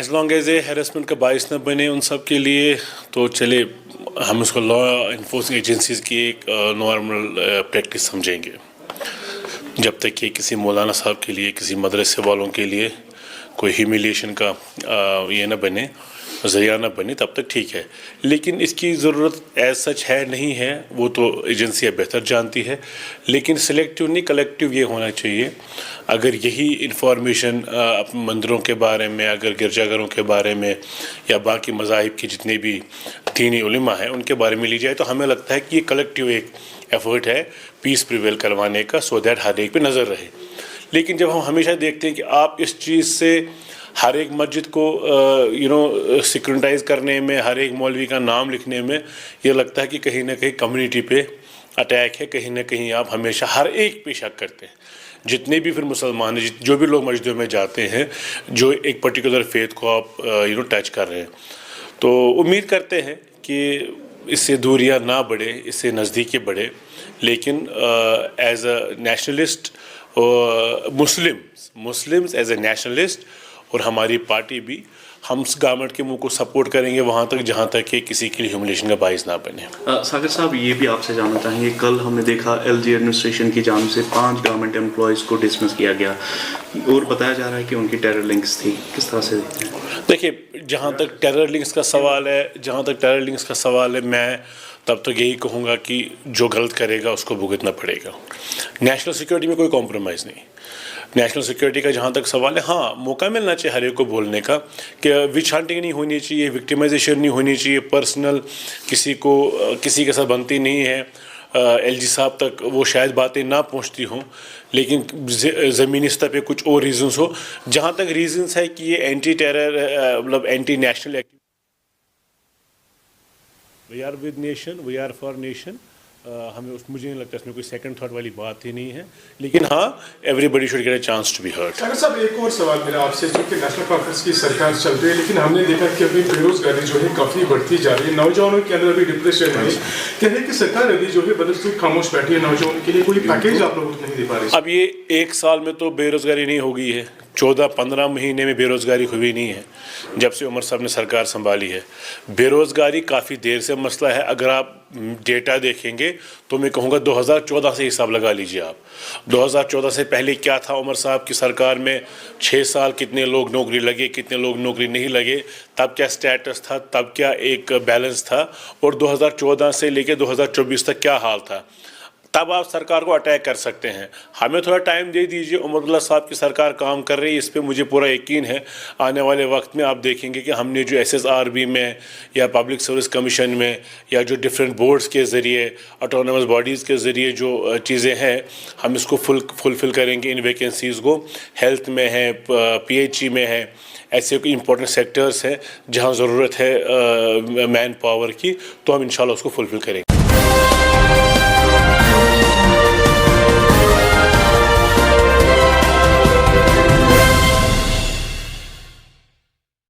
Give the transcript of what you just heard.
As long as a harassment کا باعث نہ بنے ان سب کے لیے تو چلے ہم اس کو لا انفورسنگ ایجنسیز کی ایک نارمل پریکٹس سمجھیں گے. جب تک کہ کسی مولانا صاحب کے لیے کسی مدرسے والوں کے لیے کوئی ہیومیلیشن کا یہ نہ بنے ذریعہ نہ بنے تب تک ٹھیک ہے. لیکن اس کی ضرورت ایز سچ ہے نہیں ہے وہ تو ایجنسیاں بہتر جانتی ہے. لیکن سلیکٹیو نہیں کلیکٹیو یہ ہونا چاہیے. اگر یہی انفارمیشن مندروں کے بارے میں اگر گرجا گھروں کے بارے میں یا باقی مذاہب کے جتنے بھی دینی علماء ہیں ان کے بارے میں لی جائے تو ہمیں لگتا ہے کہ یہ کلیکٹیو ایک ایفرٹ ہے پیس پریویل کروانے کا سو دیٹ ہر ایک پہ نظر رہے. لیکن جب ہم ہمیشہ دیکھتے ہیں کہ آپ اس چیز سے ہر ایک مسجد کو سیکرنٹائز کرنے میں ہر ایک مولوی کا نام لکھنے میں یہ لگتا ہے کہ کہیں نہ کہیں کمیونٹی پہ اٹیک ہے. کہیں نہ کہیں آپ ہمیشہ ہر ایک پہ شک کرتے ہیں. جتنے بھی پھر مسلمان ہیں جو بھی لوگ مسجدوں میں جاتے ہیں جو ایک پرٹیکولر فیتھ کو آپ ٹچ کر رہے ہیں تو امید کرتے ہیں کہ اس سے دوریاں نہ بڑھے اس سے نزدیکی بڑھے. لیکن as a nationalist Muslims as a nationalist اور ہماری پارٹی بھی ہم گورنمنٹ کے منہ کو سپورٹ کریں گے وہاں تک جہاں تک کہ کسی کے لیے ہیوملیشن کا باعث نہ بنے. ساگر صاحب یہ بھی آپ سے جاننا چاہیں گے کل ہم نے دیکھا ایل جی ایڈمنسٹریشن کی جانب سے 5 گورنمنٹ امپلائیز کو ڈسمس کیا گیا اور بتایا جا رہا ہے کہ ان کی ٹیرر لنکس تھی. کس طرح سے دیکھتے ہیں؟ دیکھیے جہاں تک ٹیرر لنکس کا سوال ہے میں تب تک یہی کہوں گا کہ جو غلط کرے گا اس کو بھگتنا پڑے گا. نیشنل سیکورٹی میں کوئی کمپرومائز نہیں. نیشنل سیکورٹی کا جہاں تک سوال ہے ہاں موقع ملنا چاہیے ہر ایک کو بولنے کا کہ وچ ہنٹنگ نہیں ہونی چاہیے وکٹمائزیشن نہیں ہونی چاہیے پرسنل کسی کے ساتھ بنتی نہیں ہے. ایل جی صاحب تک وہ شاید باتیں نہ پہنچتی ہوں لیکن زمینی سطح پہ کچھ اور ریزنس ہو. جہاں تک ریزنس ہے کہ یہ اینٹی ٹیرر مطلب anti national activity we are with nation we are for nation ہمیں مجھے نہیں لگتا اس میں کوئی سیکنڈ تھاٹ والی بات ہی نہیں ہے. لیکن ہاں everybody should get a chance to be heard. Sagar sahab ایک اور سوال میرا آپ سے چونکہ نیشنل کانفرنس کی سرکار چل رہی ہے لیکن ہم نے دیکھا کہ ابھی بے روزگاری جو ہے کافی بڑھتی جا رہی ہے. نوجوانوں کے اندر ابھی ڈپریشن ہے کہہ رہے کہ سرکار ابھی جو ہے بدستور خاموش بیٹھی ہے نوجوانوں کے لیے کوئی پیکیج آپ لوگوں کو نہیں دے پا رہے. اب یہ ایک سال میں تو بے روزگاری نہیں ہو گئی ہے 14-15 مہینے میں بے روزگاری ہوئی نہیں ہے جب سے عمر صاحب نے سرکار سنبھالی ہے. بے روزگاری کافی دیر سے مسئلہ ہے. اگر آپ ڈیٹا دیکھیں گے تو میں کہوں گا 2014 سے حساب لگا لیجئے آپ. 2014 سے پہلے کیا تھا عمر صاحب کی سرکار میں 6 سال کتنے لوگ نوکری لگے کتنے لوگ نوکری نہیں لگے تب کیا سٹیٹس تھا تب کیا ایک بیلنس تھا اور 2014 سے لے کے 2024 تک کیا حال تھا. تب آپ سرکار کو اٹیک کر سکتے ہیں. ہمیں تھوڑا ٹائم دے دیجئے. عمر عبداللہ صاحب کی سرکار کام کر رہی ہے اس پہ مجھے پورا یقین ہے آنے والے وقت میں آپ دیکھیں گے کہ ہم نے جو ایس ایس آر بی میں یا پبلک سروس کمیشن میں یا جو ڈفرینٹ بورڈز کے ذریعے آٹونومس باڈیز کے ذریعے جو چیزیں ہیں ہم اس کو فلفل کریں گے. ان ویکنسیز کو ہیلتھ میں ہے پی ایچ ای میں ہے ایسے کوئی امپورٹنٹ سیکٹرز ہیں جہاں ضرورت ہے مین پاور کی تو ہم انشاءاللہ اس کو فلفل کریں گے.